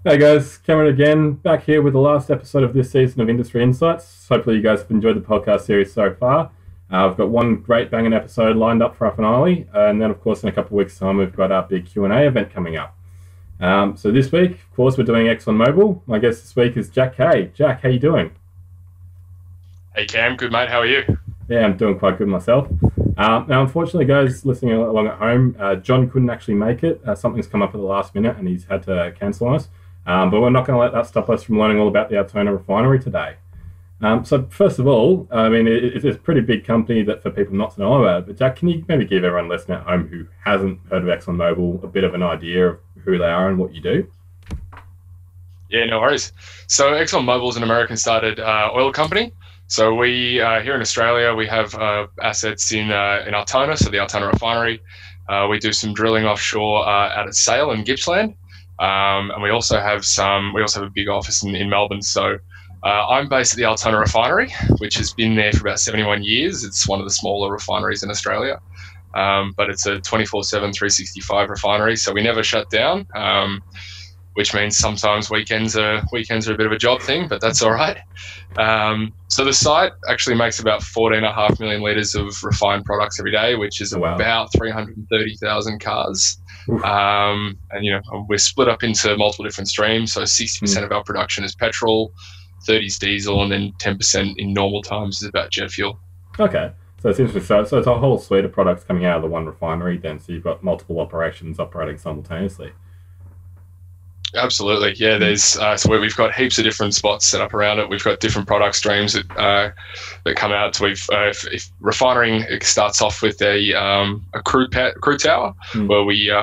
Hey guys, Cameron again, back here with the last episode of this season of Industry Insights. Hopefully you guys have enjoyed the podcast series so far. I've got one great banging episode lined up for our finale, and then of course in a couple of weeks' time we've got our big Q&A event coming up. So this week, of course, we're doing Exxon Mobil. My guest this week is Jack Kay. Jack, how you doing? Hey Cam, good mate, how are you? Yeah, I'm doing quite good myself. Now, unfortunately, guys listening along at home, John couldn't actually make it. Something's come up at the last minute and he's had to cancel on us. But we're not going to let that stop us from learning all about the Altona refinery today. So first of all, I mean, it's a pretty big company that for people not to know about. But Jack, can you maybe give everyone listening at home who hasn't heard of Exxon Mobil a bit of an idea of who they are and what you do? Yeah, no worries. So Exxon Mobil is an American-started oil company. So we here in Australia, we have assets in Altona, so the Altona refinery. We do some drilling offshore out at Sale in Gippsland. And we also have a big office in Melbourne. So I'm based at the Altona refinery, which has been there for about 71 years. It's one of the smaller refineries in Australia, but it's a 24/7, 365 refinery. So we never shut down, which means sometimes weekends are a bit of a job thing, but that's all right. So the site actually makes about 14.5 million litres of refined products every day, which is about 330,000 cars. And we're split up into multiple different streams. So 60% of our production is petrol, 30 is diesel, and then 10% in normal times is about jet fuel. Okay, so it's interesting. So it's a whole suite of products coming out of the one refinery then. So you've got multiple operations operating simultaneously. Absolutely, yeah. There's so where we've got heaps of different spots set up around it. We've got different product streams that come out. So if refining, it starts off with a crude tower where we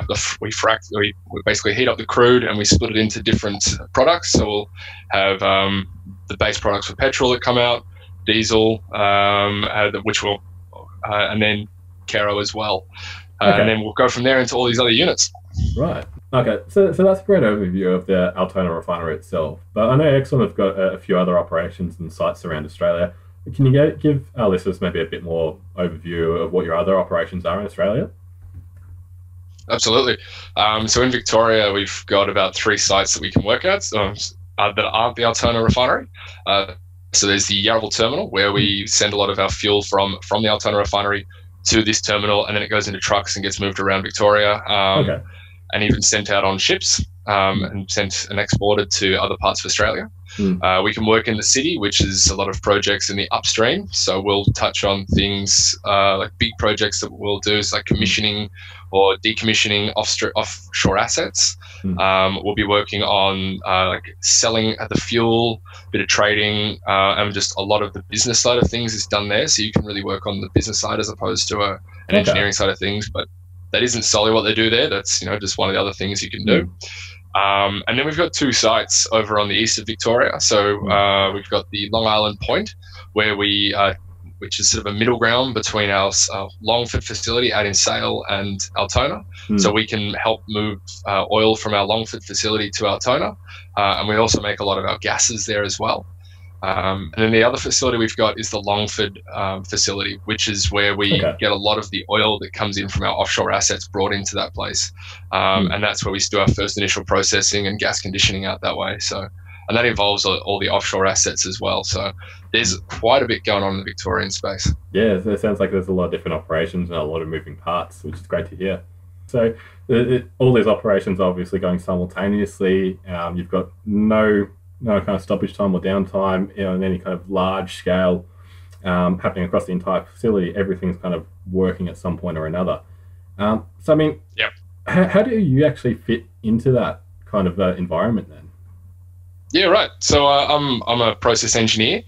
basically heat up the crude and we split it into different products. So we'll have the base products for petrol that come out, diesel, which will, and then Kero as well, and then we'll go from there into all these other units. Right. Okay, so that's a great overview of the Altona refinery itself. But I know Exxon have got a few other operations and sites around Australia. Can you give our listeners maybe a bit more overview of what your other operations are in Australia? Absolutely. So in Victoria, we've got about 3 sites that we can work at that aren't the Altona refinery. So there's the Yarraville terminal, where we send a lot of our fuel from the Altona refinery to this terminal, and then it goes into trucks and gets moved around Victoria. And even sent out on ships and sent and exported to other parts of Australia. We can work in the city, which is a lot of projects in the upstream. So we'll touch on things like big projects that we'll do, so like commissioning or decommissioning offshore assets. We'll be working on like selling the fuel, a bit of trading, and just a lot of the business side of things is done there. So you can really work on the business side as opposed to an engineering side of things. But that isn't solely what they do there. That's just one of the other things you can do. And then we've got 2 sites over on the east of Victoria. So we've got the Long Island Point, where which is sort of a middle ground between our Longford facility out in Sale and Altona. So we can help move oil from our Longford facility to Altona. And we also make a lot of our gases there as well. And then the other facility we've got is the Longford facility, which is where we get a lot of the oil that comes in from our offshore assets brought into that place. And that's where we do our first initial processing and gas conditioning out that way. So, and that involves all the offshore assets as well. So there's quite a bit going on in the Victorian space. Yeah, it sounds like there's a lot of different operations and a lot of moving parts, which is great to hear. So all these operations are obviously going simultaneously. You've got no kind of stoppage time or downtime, in any kind of large scale happening across the entire facility. Everything's kind of working at some point or another. So I mean, how do you actually fit into that kind of environment then? Yeah, right. So I'm a process engineer.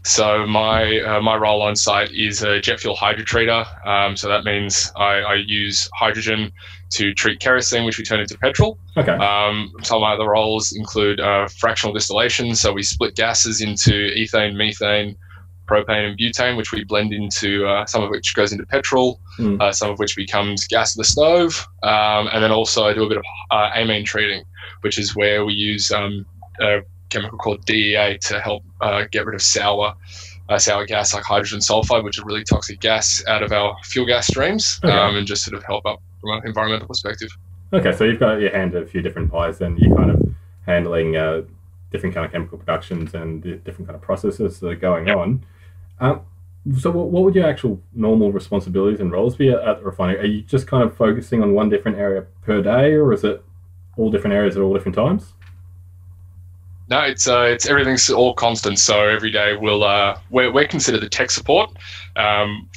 So my role on site is a jet fuel hydrotreater. So that means I use hydrogen to treat kerosene, which we turn into petrol. Some of my other roles include fractional distillation. So we split gases into ethane, methane, propane, and butane, which we blend into, some of which goes into petrol, some of which becomes gas in the stove. And then also I do a bit of amine treating, which is where we use a chemical called DEA to help get rid of sour gas like hydrogen sulfide, which is a really toxic gas, out of our fuel gas streams, and just sort of help up from an environmental perspective. Okay, so you've got your hand in a few different pies, and you kind of handling different kind of chemical productions and the different kind of processes that are going Yep. on. Um, so what would your actual normal responsibilities and roles be at the refinery? Are you just kind of focusing on one different area per day, or is it all different areas at all different times? No, it's everything's all constant. So every day we're considered the tech support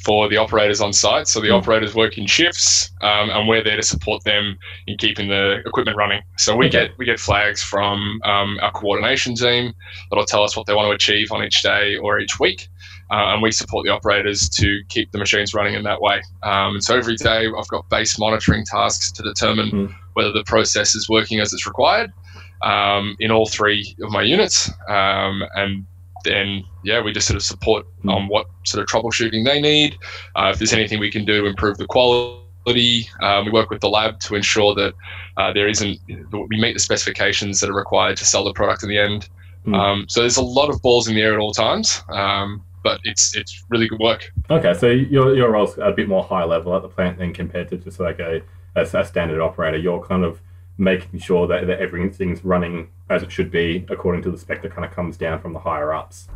for the operators on site. So the Mm. operators work in shifts, and we're there to support them in keeping the equipment running. So Okay. we get flags from our coordination team that'll tell us what they want to achieve on each day or each week, and we support the operators to keep the machines running in that way. And so every day I've got base monitoring tasks to determine Mm. whether the process is working as it's required in all three of my units. And then, yeah, we just sort of support on what sort of troubleshooting they need. If there's anything we can do to improve the quality, we work with the lab to ensure that we meet the specifications that are required to sell the product in the end. Mm. So there's a lot of balls in the air at all times, but it's really good work. Okay, so your role's a bit more high level at the plant than compared to just like a standard operator. You're kind of making sure that everything's running as it should be according to the spec that kind of comes down from the higher ups.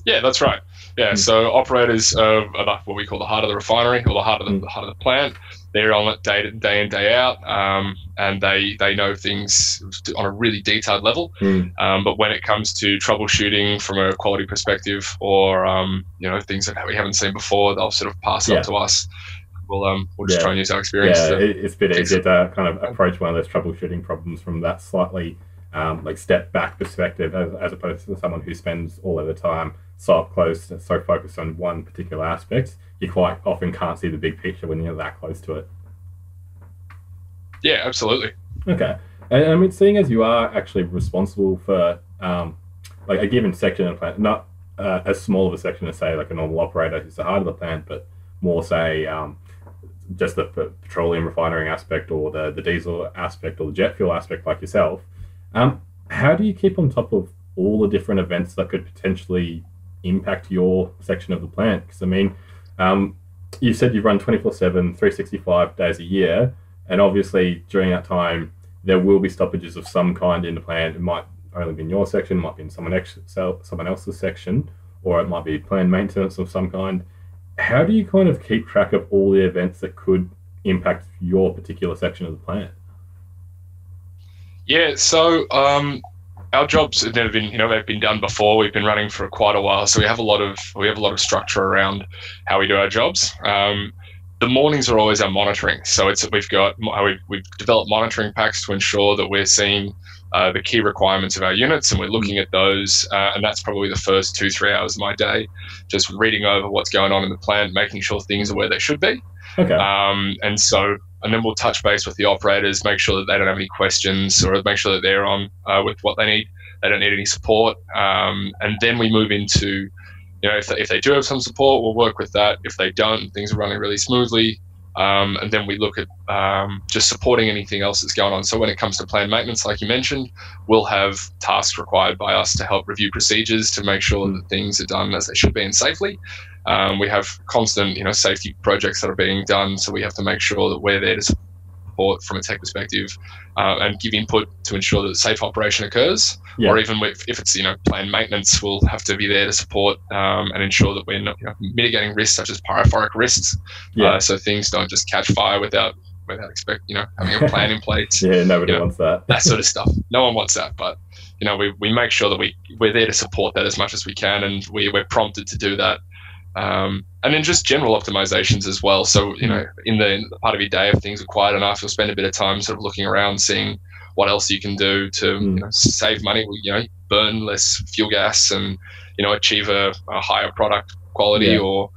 Yeah, that's right. Yeah, so operators are what we call the heart of the refinery, or the heart of the plant. They're on it day in, day out, and they know things on a really detailed level. But when it comes to troubleshooting from a quality perspective, or things that we haven't seen before, they'll sort of pass it up to us. We'll just try and use our experience. Yeah, it's a bit easier to kind of approach one of those troubleshooting problems from that slightly like step back perspective, as opposed to someone who spends all of the time so close, so focused on one particular aspect. You quite often can't see the big picture when you're that close to it. Yeah, absolutely. Okay, and I mean, seeing as you are actually responsible for like a given section of the plant, not as small of a section as say like a normal operator who's the heart of the plant, but more say just the petroleum refining aspect, or the diesel aspect, or the jet fuel aspect, like yourself. How do you keep on top of all the different events that could potentially impact your section of the plant? Because I mean, you said you run 24/7, 365 days a year, and obviously during that time there will be stoppages of some kind in the plant. It might only be in your section, it might be in someone else's section, or it might be planned maintenance of some kind. How do you kind of keep track of all the events that could impact your particular section of the plant? Yeah, so our jobs have never been, they've been done before. We've been running for quite a while, so we have a lot of structure around how we do our jobs. The mornings are always our monitoring, so we've developed monitoring packs to ensure that we're seeing the key requirements of our units, and we're looking at those, and that's probably the first 2-3 hours of my day, just reading over what's going on in the plant, making sure things are where they should be. Okay. And then we'll touch base with the operators, make sure that they don't have any questions, or make sure that they're on with what they need. They don't need any support. And then we move into, if they do have some support, we'll work with that. If they don't, things are running really smoothly. And then we look at just supporting anything else that's going on. So when it comes to planned maintenance, like you mentioned, we'll have tasks required by us to help review procedures to make sure that things are done as they should be and safely. We have constant, safety projects that are being done, so we have to make sure that we're there to support from a tech perspective and give input to ensure that safe operation occurs. Yeah. Or even if it's planned maintenance, we'll have to be there to support and ensure that we're not, mitigating risks such as pyrophoric risks. Yeah. So things don't just catch fire without having a plan in place. Yeah, nobody wants that. That sort of stuff. No one wants that, but we make sure that we're there to support that as much as we can, and we're prompted to do that. And then just general optimizations as well. So, in the part of your day, if things are quiet enough, you'll spend a bit of time sort of looking around, seeing what else you can do to save money, burn less fuel gas and, achieve a higher product quality or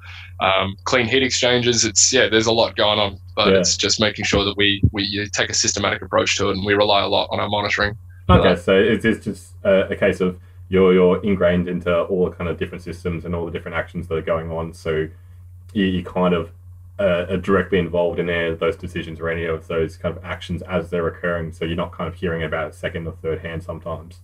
clean heat exchangers. There's a lot going on, but it's just making sure that we take a systematic approach to it, and we rely a lot on our monitoring. Okay, so it's just a case of you're ingrained into all the kind of different systems and all the different actions that are going on, so you kind of are directly involved in any of those decisions or any of those kind of actions as they're occurring, so you're not kind of hearing about it second or third hand sometimes.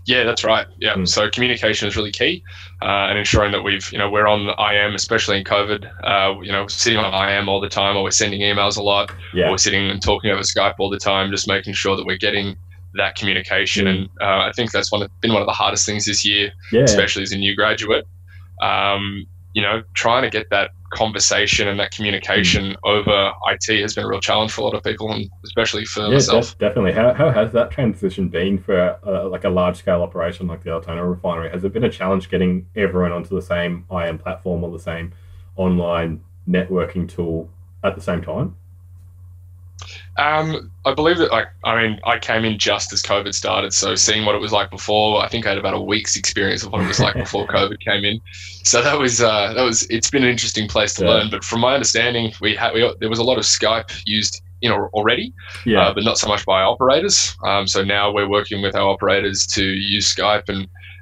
Yeah, that's right. Yeah, Mm. so communication is really key, and ensuring that we're on IM, especially in COVID. Sitting on IM all the time, or we're sending emails a lot, or we're Yeah. sitting and talking over Skype all the time, just making sure that we're getting that communication. Mm. And I think that's been one of the hardest things this year, Yeah. especially as a new graduate. Trying to get that conversation and that Mm. communication over IT has been a real challenge for a lot of people, and especially for Yeah, myself. definitely. How has that transition been for like a large scale operation like the Altona refinery? Has it been a challenge getting everyone onto the same IM platform or the same online networking tool at the same time? I believe that, I came in just as COVID started, so seeing what it was like before, I think I had about a week's experience of what it was like before COVID came in. So it's been an interesting place to Yeah. learn. But from my understanding, there was a lot of Skype used, already, Yeah. but not so much by operators. So now we're working with our operators to use Skype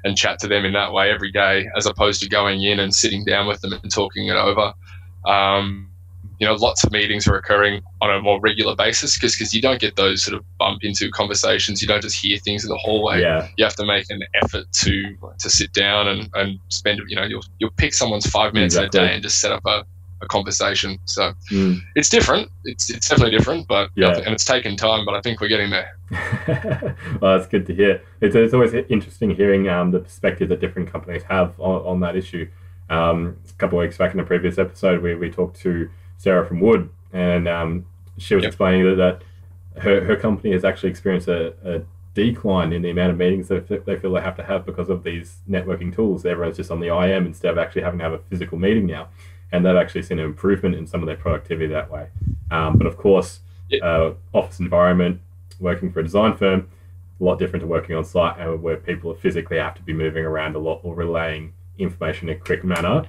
and chat to them in that way every day, as opposed to going in and sitting down with them and talking it over. Lots of meetings are occurring on a more regular basis because you don't get those sort of bump into conversations. You don't just hear things in the hallway. Yeah. You have to make an effort to sit down and spend, you'll pick someo's 5 minutes in a Exactly. day and just set up a conversation. So Mm. it's different. It's definitely different, but Yeah. and it's taken time, but I think we're getting there. Well, that's good to hear. It's always interesting hearing the perspective that different companies have on that issue. A couple of weeks back in the previous episode, we talked to Sarah from Wood, and she was Yep. explaining that her company has actually experienced a decline in the amount of meetings that they feel they have to have because of these networking tools. Everyone's just on the IM instead of actually having to have a physical meeting now, and they've actually seen an improvement in some of their productivity that way. But of course, Yeah. office environment, working for a design firm, a lot different to working on site, where people physically have to be moving around a lot or relaying information in a quick manner.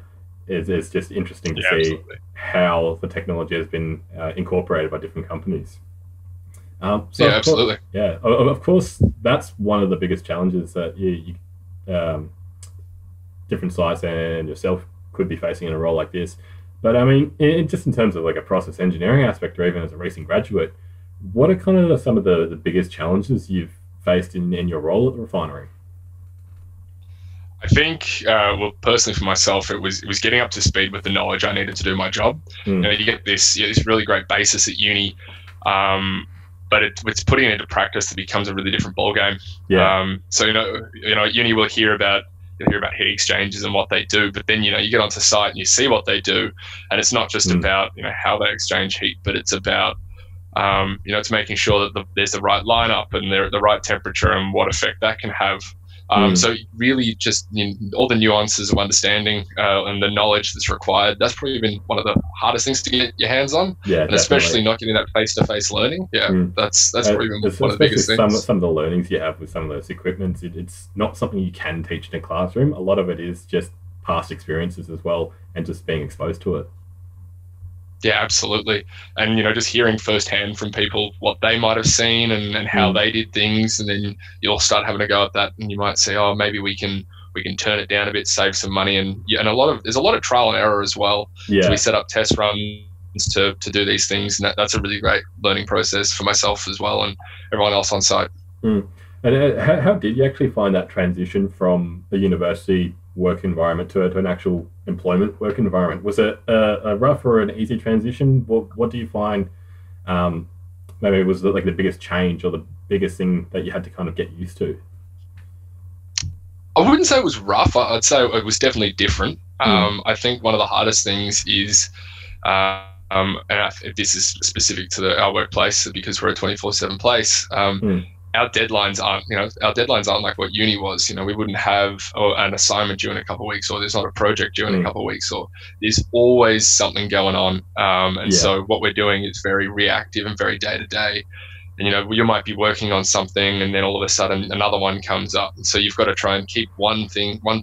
It's just interesting to Yeah, see absolutely. how the technology has been incorporated by different companies. Yeah, absolutely. Of course, that's one of the biggest challenges that different sites and yourself could be facing in a role like this. But I mean, just in terms of like a process engineering aspect, or even as a recent graduate, what are kind of some of the biggest challenges you've faced in your role at the refinery? I think, personally for myself, it was getting up to speed with the knowledge I needed to do my job. Mm. You get this really great basis at uni, but it's putting it into practice that becomes a really different ballgame. Yeah. So at uni you'll hear about heat exchangers and what they do, but then you get onto site and you see what they do, and it's not just about how they exchange heat, but it's about it's making sure that there's the right lineup and they're at the right temperature and what effect that can have. So really just all the nuances of understanding and the knowledge that's required, that's probably been one of the hardest things to get your hands on. Yeah, and especially not getting that face-to-face learning. Yeah, that's probably been one of the biggest things. Some of the learnings you have with some of those equipments, it's not something you can teach in a classroom. A lot of it is just past experiences as well, and just being exposed to it. Yeah, absolutely. And just hearing firsthand from people what they might have seen and how they did things, and then you'll start having a go at that, and you might say, oh, maybe we can turn it down a bit, save some money, and there's a lot of trial and error as well. Yeah. So we set up test runs to do these things, and that's a really great learning process for myself as well and everyone else on site. And how did you actually find that transition from a university work environment to an actual employment work environment? Was it a rough or an easy transition? What do you find maybe was like the biggest change or the biggest thing that you had to kind of get used to? I wouldn't say it was rough. I'd say it was definitely different. I think one of the hardest things is, and this is specific to our workplace because we're a 24/7 place. Our deadlines aren't like what uni was. We wouldn't have an assignment due in a couple of weeks, or there's not a project due in a couple of weeks, or there's always something going on. So what we're doing is very reactive and very day to day. And you might be working on something, and then all of a sudden another one comes up. And so you've got to try and keep one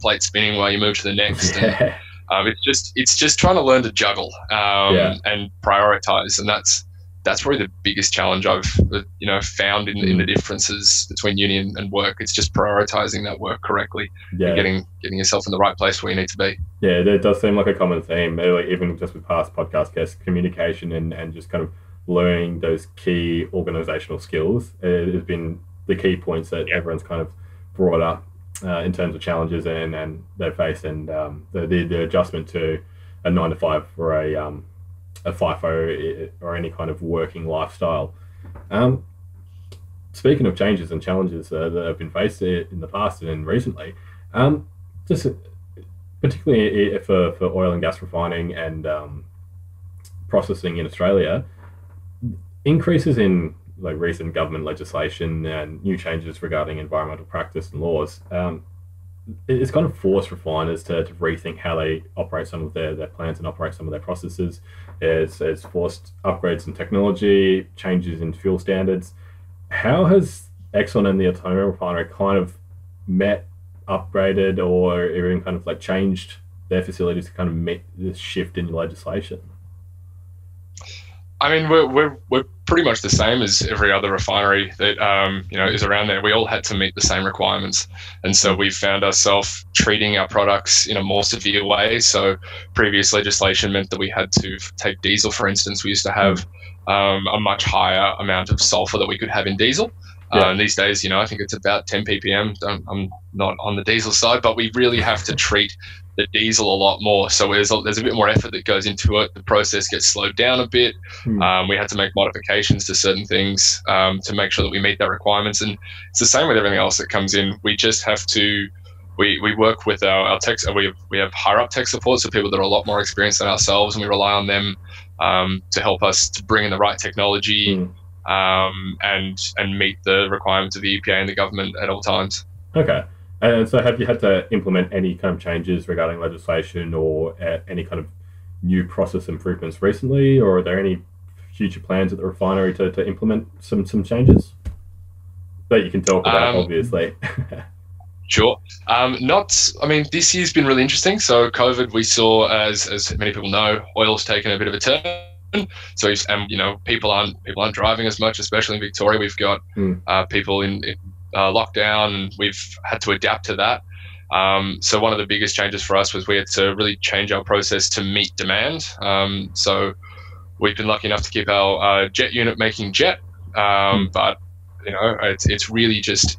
plate spinning while you move to the next. Yeah. And it's just trying to learn to juggle and prioritize, and that's probably the biggest challenge I've found in the differences between uni and work. It's just prioritizing that work correctly, and getting yourself in the right place where you need to be. Yeah, it does seem like a common theme, like even just with past podcast guests, communication and just kind of learning those key organizational skills has been the key points that everyone's kind of brought up in terms of challenges and they face, and the adjustment to a 9 to 5 or a FIFO or any kind of working lifestyle. Speaking of changes and challenges that have been faced in the past and recently, just particularly for oil and gas refining and processing in Australia, increases in like recent government legislation and new changes regarding environmental practice and laws, it's kind of forced refiners to rethink how they operate some of their plants and operate some of their processes. It's forced upgrades in technology, changes in fuel standards. How has Exxon and the Altona refinery kind of met, upgraded, or even kind of like changed their facilities to kind of meet this shift in legislation? I mean, we're pretty much the same as every other refinery that is around there. We all had to meet the same requirements, and so we found ourselves treating our products in a more severe way. So previous legislation meant that we had to take diesel, for instance. We used to have a much higher amount of sulfur that we could have in diesel. Yeah. And these days, I think it's about 10 ppm. I'm not on the diesel side, but we really have to treat the diesel a lot more. So there's a bit more effort that goes into it. The process gets slowed down a bit. We had to make modifications to certain things to make sure that we meet that requirements. And it's the same with everything else that comes in. We just have to, we work with our tech, we have higher up tech support, so people that are a lot more experienced than ourselves, and we rely on them to help us to bring in the right technology and meet the requirements of the EPA and the government at all times. Okay. And so have you had to implement any kind of changes regarding legislation or any kind of new process improvements recently, or are there any future plans at the refinery to implement some changes that you can talk about, obviously? Sure. This year's been really interesting. So COVID, we saw, as many people know, oil's taken a bit of a turn. So, people aren't driving as much, especially in Victoria. We've got people in lockdown, and we've had to adapt to that. So one of the biggest changes for us was we had to really change our process to meet demand. So we've been lucky enough to keep our jet unit making jet, but it's really just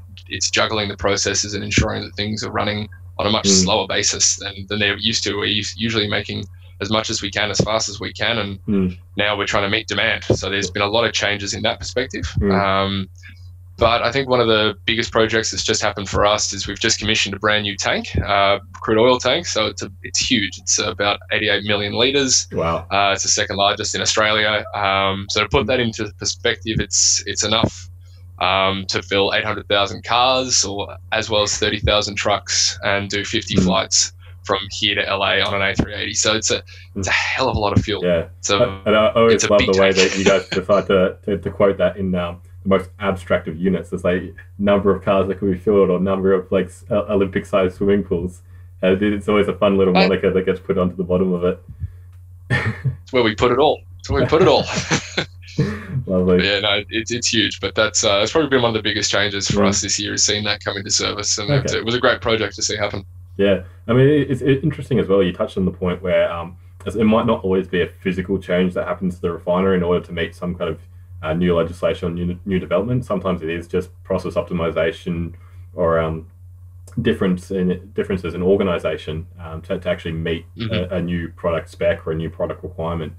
juggling the processes and ensuring that things are running on a much slower basis than they're used to. We're usually making as much as we can, as fast as we can, and now we're trying to meet demand. So there's been a lot of changes in that perspective. But I think one of the biggest projects that's just happened for us is we've just commissioned a brand new tank, crude oil tank. So it's huge. It's about 88 million litres. Wow. It's the second largest in Australia. So to put that into perspective, it's enough to fill 800,000 cars, or as well as 30,000 trucks, and do 50 flights from here to LA on an A380. So it's a hell of a lot of fuel. Yeah. And I always love the way that you guys decide to quote that in the most abstract of units. It's like number of cars that could be filled, or number of like Olympic-sized swimming pools. It's always a fun little moniker that gets put onto the bottom of it. It's where we put it all. Lovely. But yeah, no, it's huge. But that's probably been one of the biggest changes for us this year, is seeing that come into service, and it was a great project to see happen. Yeah, I mean, it's interesting as well. You touched on the point where it might not always be a physical change that happens to the refiner in order to meet some kind of new legislation or new development. Sometimes it is just process optimization or differences in organization to actually meet a new product spec or a new product requirement,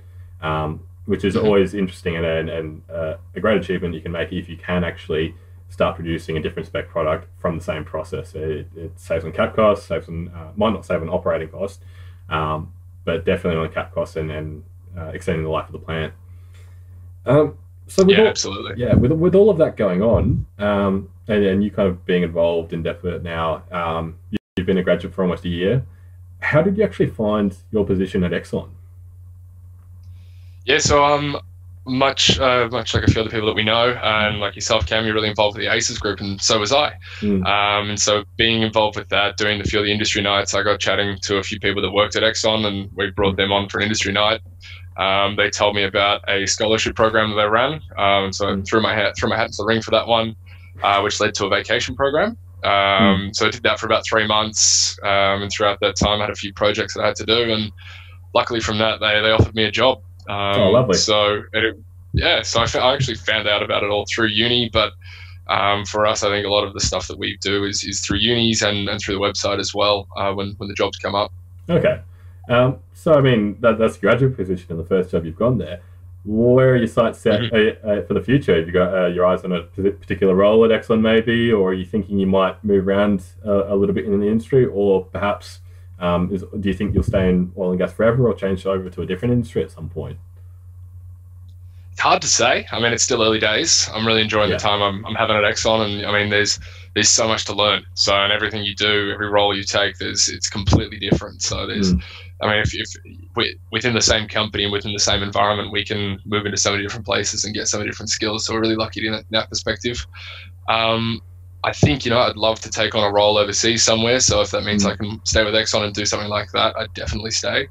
which is always interesting and a great achievement you can make if you can actually start producing a different spec product from the same process. It saves on cap costs, might not save on operating cost, but definitely on cap costs and extending the life of the plant. Absolutely. Yeah, with all of that going on, and you kind of being involved in depth with it now, you've been a graduate for almost a year. How did you actually find your position at Exxon? Yeah, so much like a few other people that we know, and like yourself, Cam, you're really involved with the ACES group, and so was I. And so being involved with that, doing a few of the industry nights, I got chatting to a few people that worked at Exxon, and we brought them on for an industry night. They told me about a scholarship program that they ran, so I threw my hat into the ring for that one, which led to a vacation program. So I did that for about 3 months, and throughout that time I had a few projects that I had to do, and luckily from that they offered me a job. Lovely. So I actually found out about it all through uni, but For us, I think a lot of the stuff that we do is through unis and through the website as well when the jobs come up. Okay. So, I mean, that's a graduate position in the first job you've gone there. Where are your sights set for the future? Have you got your eyes on a particular role at Exxon maybe, or are you thinking you might move around a little bit in the industry, or perhaps do you think you'll stay in oil and gas forever or change over to a different industry at some point? It's hard to say. I mean, it's still early days. I'm really enjoying the time I'm having at Exxon, and I mean, there's so much to learn. So, and everything you do, every role you take, it's completely different. So there's, I mean, if we within the same company and within the same environment, we can move into so many different places and get so many different skills. So we're really lucky in that perspective. I think, you know, I'd love to take on a role overseas somewhere. So if that means I can stay with Exxon and do something like that, I'd definitely stay.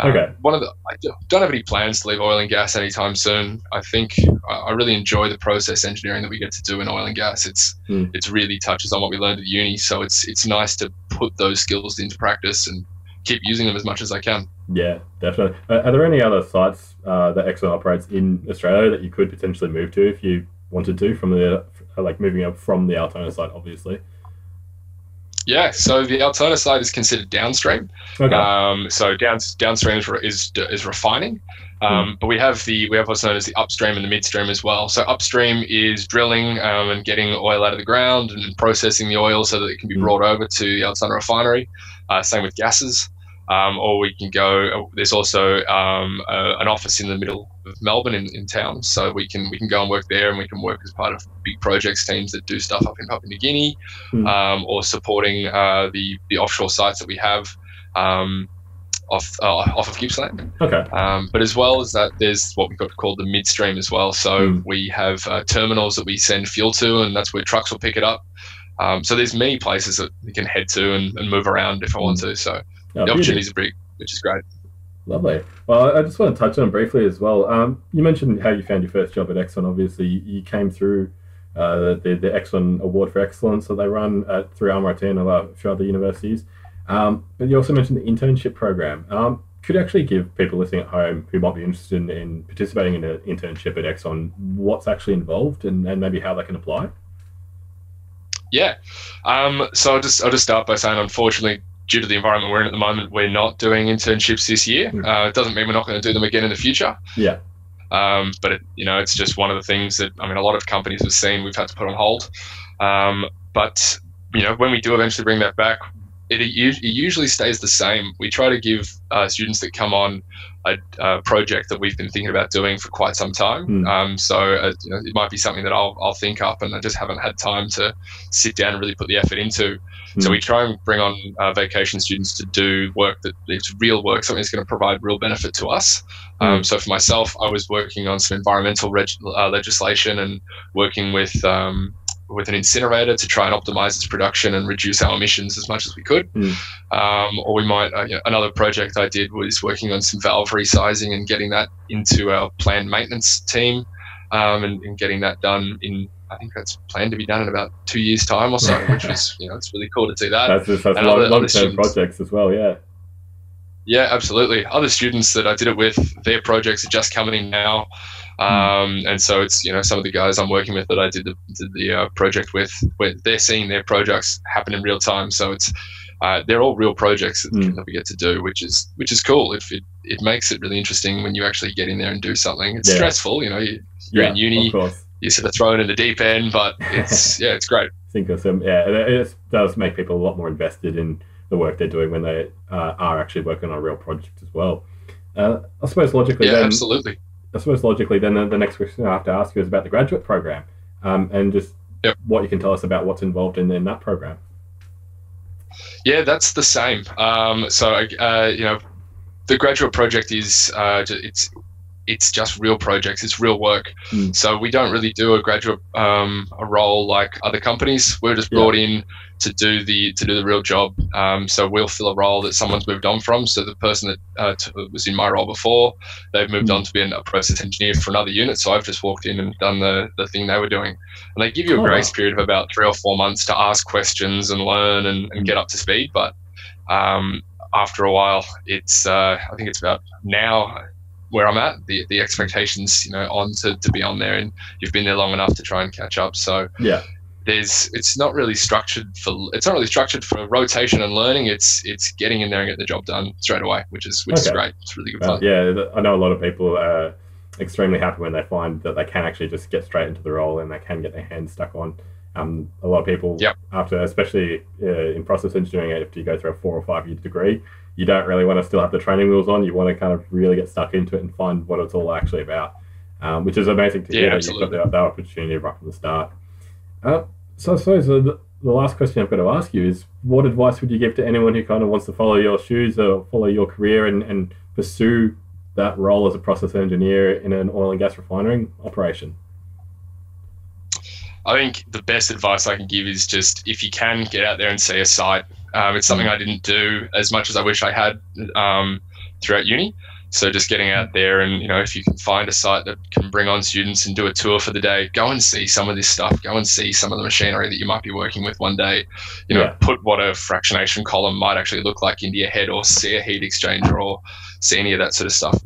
Okay. I don't have any plans to leave oil and gas anytime soon. I think I really enjoy the process engineering that we get to do in oil and gas. It's really touches on what we learned at uni, so it's nice to put those skills into practice and keep using them as much as I can. Yeah, definitely. Are there any other sites that Exxon operates in Australia that you could potentially move to if you wanted to, from the moving up from the Altona site, obviously? Yeah, so the Altona side is considered downstream. Okay. So downstream is refining, but we have what's known as the upstream and the midstream as well. So upstream is drilling and getting oil out of the ground and processing the oil so that it can be brought over to the Altona refinery. Same with gases. Or we can go. There's also an office in the middle of Melbourne in town, so we can go and work there, and we can work as part of big projects teams that do stuff up in Papua New Guinea, or supporting the offshore sites that we have off of Gippsland. Okay. But as well as that, there's what we've got called the midstream as well. So we have terminals that we send fuel to, and that's where trucks will pick it up. So there's many places that we can head to and move around if I want to. So the opportunities are big, which is great. Lovely. Well, I just want to touch on briefly as well. You mentioned how you found your first job at Exxon. Obviously, you came through the Exxon Award for Excellence that they run through RMIT and a few other universities. But you also mentioned the internship program. Could you actually give people listening at home who might be interested in participating in an internship at Exxon what's actually involved and maybe how they can apply? Yeah. So I'll just start by saying, unfortunately, due to the environment we're in at the moment, we're not doing internships this year. It doesn't mean we're not going to do them again in the future. Yeah. But it's just one of the things that, I mean, a lot of companies have seen we've had to put on hold. But when we do eventually bring that back, it usually stays the same. We try to give students that come on a project that we've been thinking about doing for quite some time. So it might be something that I'll think up, and I just haven't had time to sit down and really put the effort into. So we try and bring on vacation students to do work that it's real work, something that's going to provide real benefit to us. So for myself, I was working on some environmental legislation and working with an incinerator to try and optimize its production and reduce our emissions as much as we could. Or we might, another project I did was working on some valve resizing and getting that into our planned maintenance team, and getting that done in, I think that's planned to be done in about 2 years' time or so, which is, it's really cool to see that. That's long-term projects as well, yeah. Yeah, absolutely. Other students that I did it with, their projects are just coming in now. And so it's, some of the guys I'm working with that I did the project with, where they're seeing their projects happen in real time. So it's, they're all real projects that we get to do, which is cool. It makes it really interesting when you actually get in there and do something. It's stressful, you're in uni, you're sort of thrown in the deep end, but it's, it's great. I think it does make people a lot more invested in the work they're doing when they are actually working on a real project as well. I suppose logically, absolutely. I suppose logically, then the next question I have to ask you is about the graduate program, and just what you can tell us about what's involved in that program. Yeah, that's the same. So the graduate project is it's just real projects. It's real work. So we don't really do a graduate a role like other companies. We're just brought in to do the real job. So we'll fill a role that someone's moved on from. So the person that was in my role before, they've moved on to be a process engineer for another unit. So I've just walked in and done the thing they were doing. And they give you a grace period of about 3 or 4 months to ask questions and learn and get up to speed. But after a while, it's I think it's about now, where I'm at, the expectations, on to be on there, and you've been there long enough to try and catch up. So Yeah. it's not really structured for rotation and learning. It's getting in there and getting the job done straight away, which is great. It's really good fun. Yeah, I know a lot of people are extremely happy when they find that they can actually just get straight into the role and they can get their hands stuck on. A lot of people, after, especially in process engineering, after you go through a 4 or 5 year degree, you don't really want to still have the training wheels on. You want to kind of really get stuck into it and find what it's all actually about, which is amazing to hear that you've got that opportunity right from the start. So I suppose the last question I've got to ask you is, what advice would you give to anyone who kind of wants to follow your shoes or follow your career and pursue that role as a process engineer in an oil and gas refinery operation? I think the best advice I can give is just, if you can, get out there and see a site. It's something I didn't do as much as I wish I had throughout uni. So just getting out there and, if you can find a site that can bring on students and do a tour for the day, go and see some of this stuff. Go and see some of the machinery that you might be working with one day. Put what a fractionation column might actually look like into your head, or see a heat exchanger, or see any of that sort of stuff.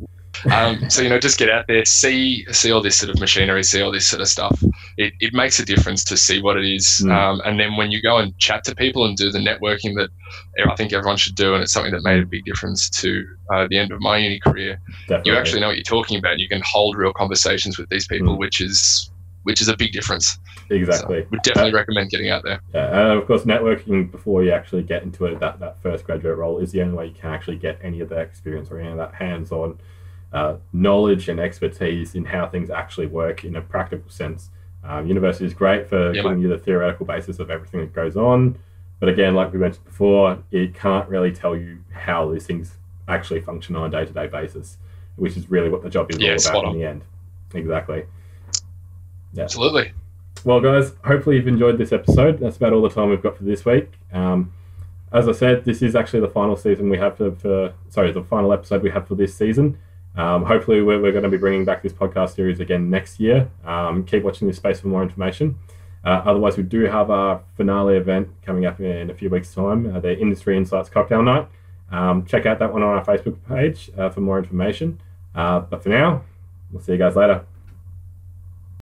So, just get out there, see all this sort of machinery, see all this sort of stuff. It makes a difference to see what it is. And then when you go and chat to people and do the networking that I think everyone should do, and it's something that made a big difference to the end of my uni career. Definitely. You actually know what you're talking about. You can hold real conversations with these people, which is a big difference. Exactly. So would definitely recommend getting out there. Yeah, of course, networking before you actually get into it, that first graduate role, is the only way you can actually get any of that experience or any of that hands-on knowledge and expertise in how things actually work in a practical sense. University is great for giving you the theoretical basis of everything that goes on, but again, like we mentioned before, it can't really tell you how these things actually function on a day-to-day basis, which is really what the job is all about in the end. Exactly. Yeah. Absolutely. Well, guys, hopefully you've enjoyed this episode. That's about all the time we've got for this week. As I said, this is actually the final season we have the final episode we have for this season. Hopefully we're going to be bringing back this podcast series again next year. Keep watching this space for more information. Otherwise, we do have our finale event coming up in a few weeks' time, the Industry Insights Cocktail Night. Check out that one on our Facebook page for more information. But for now, we'll see you guys later.